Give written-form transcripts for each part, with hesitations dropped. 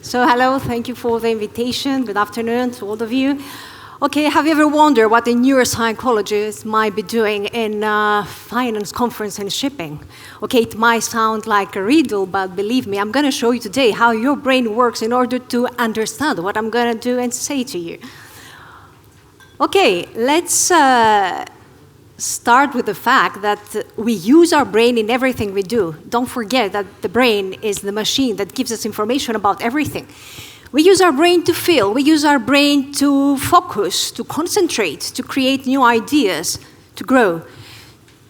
So hello, thank you for the invitation. Good afternoon to all of you. Okay, have you ever wondered what a neuropsychologist might be doing in finance, conference, and shipping? Okay, it might sound like a riddle, but believe me, I'm going to show you today how your brain works in order to understand what I'm going to do and say to you. Okay, let's start with the fact that we use our brain in everything we do. Don't forget that the brain is the machine that gives us information about everything. We use our brain to feel, we use our brain to focus, to concentrate, to create new ideas, to grow.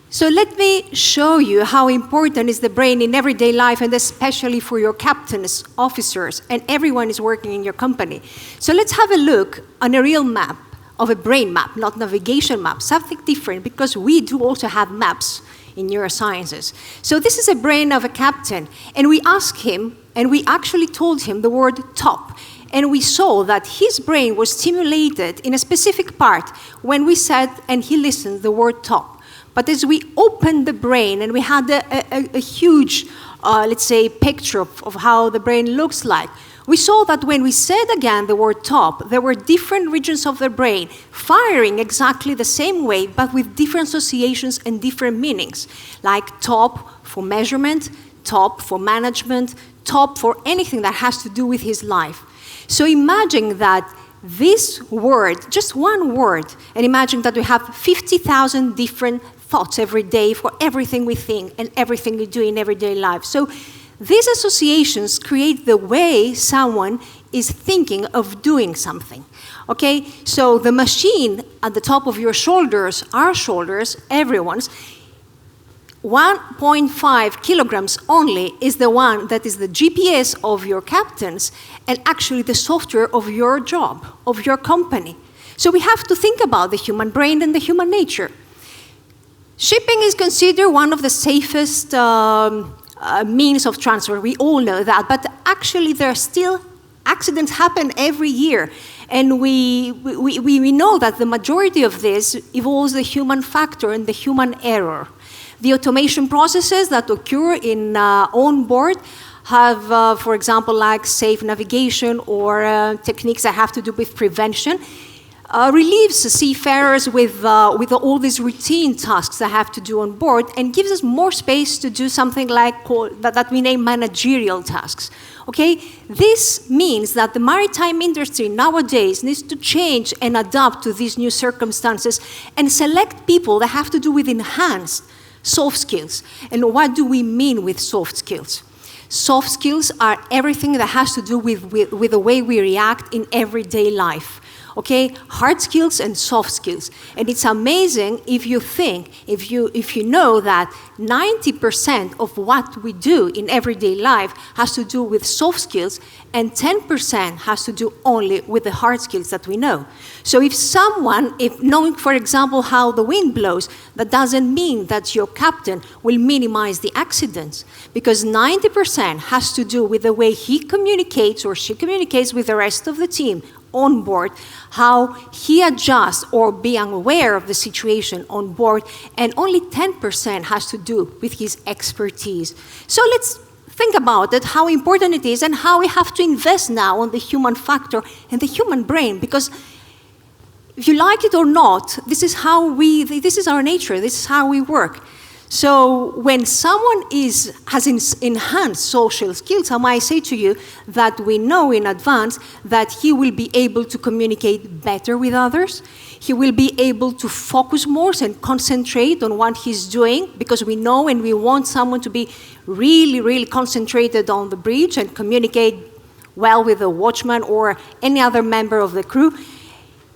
So let me show you how important is the brain in everyday life, and especially for your captains, officers, and everyone is working in your company. So let's have a look on a real map of a brain map, not navigation map, something different, because we do also have maps in neurosciences. So this is a brain of a captain, and we asked him, and we actually told him the word top, and we saw that his brain was stimulated in a specific part when we said, and he listened, the word top. But as we opened the brain, and we had a huge, let's say, picture of how the brain looks like, we saw that when we said again the word top, there were different regions of the brain firing exactly the same way, but with different associations and different meanings, like top for measurement, top for management, top for anything that has to do with his life. So imagine that this word, just one word, and imagine that we have 50,000 different thoughts every day for everything we think and everything we do in everyday life. So these associations create the way someone is thinking of doing something, okay? So the machine at the top of your shoulders, our shoulders, everyone's, 1.5 kilograms only is the one that is the GPS of your captains and actually the software of your job, of your company. So we have to think about the human brain and the human nature. Shipping is considered one of the safest means of transfer. We all know that, but actually there are still accidents happen every year, and we know that the majority of this involves the human factor and the human error. The automation processes that occur in on board have, for example, like safe navigation or techniques that have to do with prevention, relieves seafarers with all these routine tasks that have to do on board and gives us more space to do something like that we name managerial tasks. Okay, this means that the maritime industry nowadays needs to change and adapt to these new circumstances and select people that have to do with enhanced soft skills. And what do we mean with soft skills? Soft skills are everything that has to do with the way we react in everyday life. Okay, hard skills and soft skills. And it's amazing if you think, if you know that 90% of what we do in everyday life has to do with soft skills and 10% has to do only with the hard skills that we know. So if knowing, for example, how the wind blows, that doesn't mean that your captain will minimize the accidents, because 90% has to do with the way he communicates or she communicates with the rest of the team on board, how he adjusts or being aware of the situation on board, and only 10% has to do with his expertise. So let's think about it, how important it is and how we have to invest now on the human factor and the human brain, because if you like it or not, this is our nature, this is how we work. So when someone has enhanced social skills, I might say to you that we know in advance that he will be able to communicate better with others. He will be able to focus more and concentrate on what he's doing, because we know and we want someone to be really, really concentrated on the bridge and communicate well with the watchman or any other member of the crew.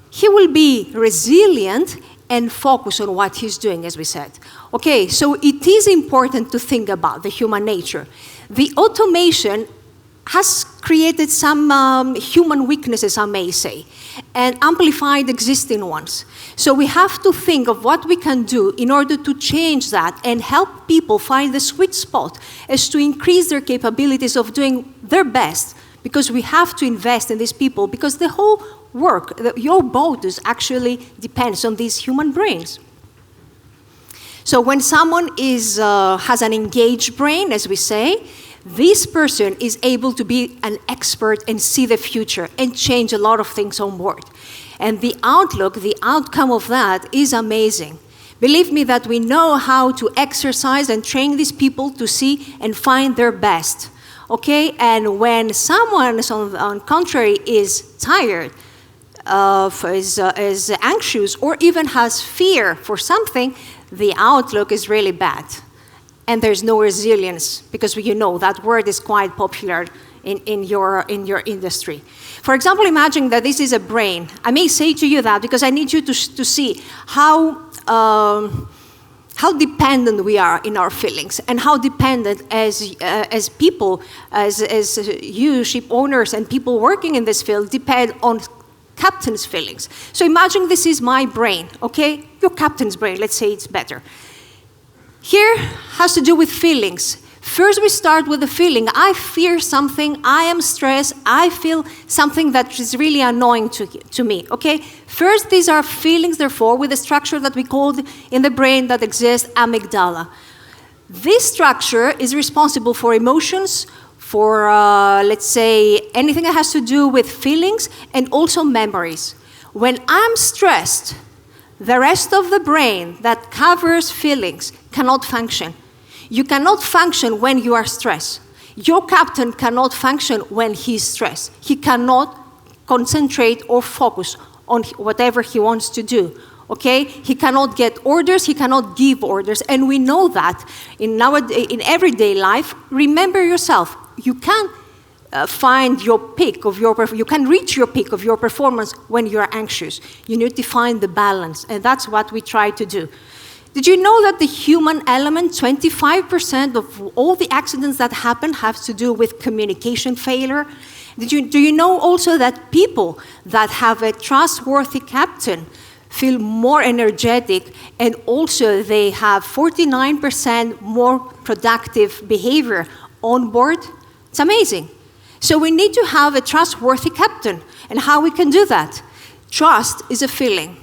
He will be resilient and focus on what he's doing, as we said. Okay, so it is important to think about the human nature. The automation has created some human weaknesses, I may say, and amplified existing ones. So we have to think of what we can do in order to change that and help people find the sweet spot as to increase their capabilities of doing their best, because we have to invest in these people, because the whole work, your bonus actually depends on these human brains. So when someone has an engaged brain, as we say, this person is able to be an expert and see the future and change a lot of things on board. And the outlook, the outcome of that is amazing. Believe me that we know how to exercise and train these people to see and find their best. Okay? And when someone, on contrary, is tired, is anxious, or even has fear for something, the outlook is really bad. And there's no resilience, because you know that word is quite popular in your industry. For example, imagine that this is a brain. I may say to you that because I need you to see how dependent we are in our feelings, and how dependent as people, as you, ship owners, and people working in this field depend on captain's feelings. So imagine this is my brain, okay? Your captain's brain, let's say it's better. Here has to do with feelings. First, we start with the feeling. I fear something, I am stressed, I feel something that is really annoying to me, okay? First, these are feelings, therefore, with a structure that we call in the brain that exists, amygdala. This structure is responsible for emotions, for, let's say, anything that has to do with feelings, and also memories. When I'm stressed, the rest of the brain that covers feelings cannot function. You cannot function when you are stressed. Your captain cannot function when he's stressed. He cannot concentrate or focus on whatever he wants to do, okay? He cannot get orders, he cannot give orders, and we know that in everyday life. Remember yourself, you can find your peak of you can reach your peak of your performance when you are anxious. You need to find the balance, and that's what we try to do. Did you know that the human element, 25% of all the accidents that happen have to do with communication failure? Do you know also that people that have a trustworthy captain feel more energetic, and also they have 49% more productive behavior on board? It's amazing. So we need to have a trustworthy captain. And how we can do that? Trust is a feeling.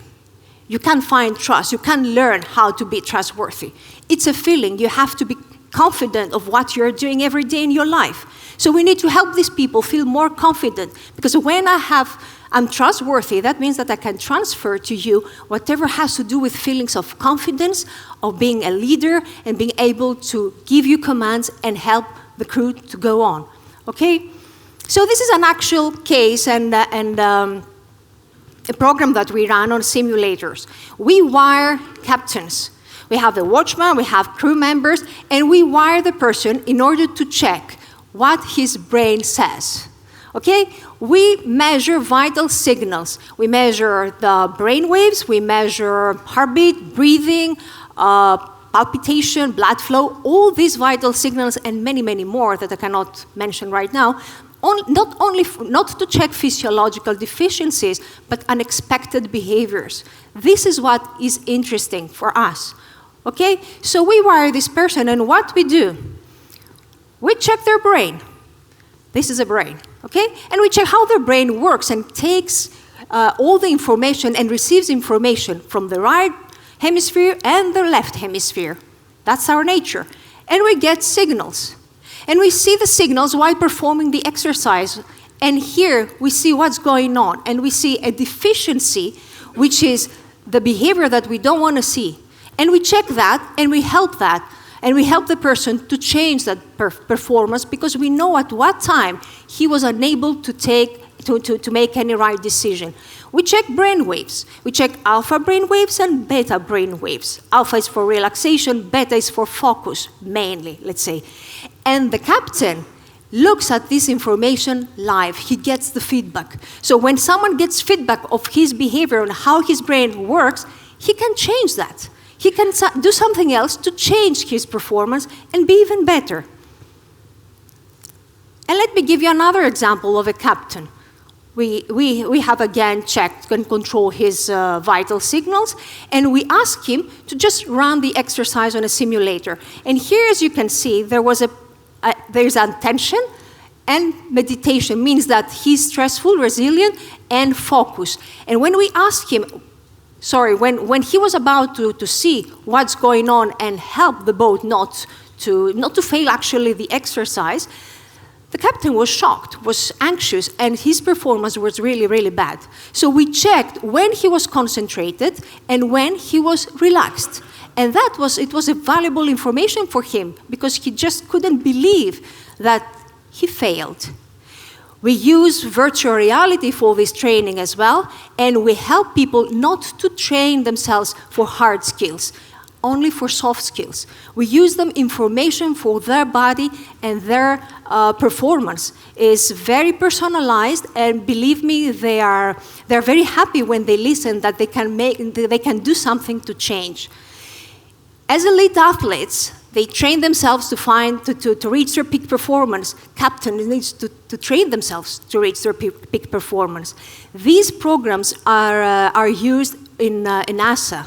You can't find trust. You can't learn how to be trustworthy. It's a feeling. You have to be confident of what you're doing every day in your life. So we need to help these people feel more confident, because when I'm trustworthy, that means that I can transfer to you whatever has to do with feelings of confidence, of being a leader, and being able to give you commands and help the crew to go on. Okay? So this is an actual case and a program that we run on simulators. We wire captains. We have the watchman, we have crew members, and we wire the person in order to check what his brain says. Okay? We measure vital signals. We measure the brain waves, we measure heartbeat, breathing, palpitation, blood flow, all these vital signals, and many, many more that I cannot mention right now. Not to check physiological deficiencies, but unexpected behaviors. This is what is interesting for us. Okay? So we wire this person, and what we do? We check their brain. This is a brain, okay? And we check how their brain works and takes all the information and receives information from the right hemisphere and the left hemisphere. That's our nature. And we get signals. And we see the signals while performing the exercise. And here we see what's going on. And we see a deficiency, which is the behavior that we don't want to see. And we check that, and we help that. And we help the person to change that performance, because we know at what time he was unable to make any right decision. We check brain waves. We check alpha brain waves and beta brain waves. Alpha is for relaxation, beta is for focus, mainly, let's say. And the captain looks at this information live. He gets the feedback. So when someone gets feedback of his behavior and how his brain works, he can change that. He can do something else to change his performance and be even better. And let me give you another example of a captain. We have again checked and controlled his vital signals, and we asked him to just run the exercise on a simulator. And here, as you can see, there's attention and meditation, means that he's stressful, resilient, and focused. And when we asked him, when he was about to see what's going on and help the boat not not to fail actually the exercise, the captain was shocked, was anxious, and his performance was really, really bad. So we checked when he was concentrated and when he was relaxed. And it was a valuable information for him because he just couldn't believe that he failed. We use virtual reality for this training as well, and we help people not to train themselves for hard skills, only for soft skills. We use them information for their body and their performance. Is very personalized, and believe me, they're very happy when they listen that they can do something to change. As elite athletes, they train themselves to reach their peak performance. Captain needs to train themselves to reach their peak performance. These programs are used in NASA.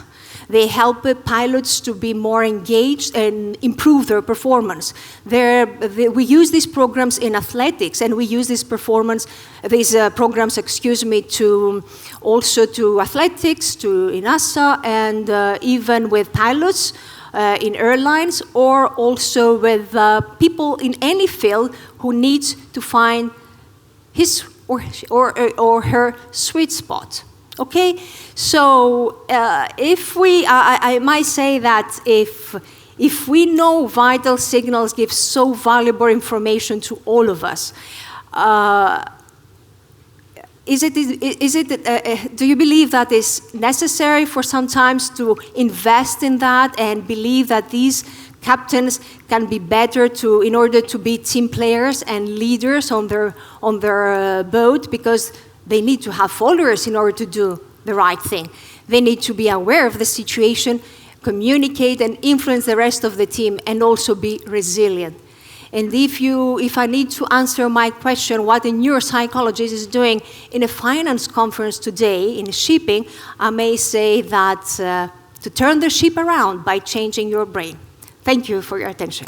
They help pilots to be more engaged and improve their performance. We use these programs in athletics, and we use these programs, also to athletics, in NASA, and even with pilots in airlines, or also with people in any field who needs to find his or her sweet spot. Okay, so I might say that if we know vital signals give so valuable information to all of us, do you believe that it's necessary for sometimes to invest in that and believe that these captains can be better in order to be team players and leaders on their boat, because they need to have followers in order to do the right thing. They need to be aware of the situation, communicate and influence the rest of the team, and also be resilient. And if I need to answer my question, what a neuropsychologist is doing in a finance conference today in shipping, I may say that to turn the ship around by changing your brain. Thank you for your attention.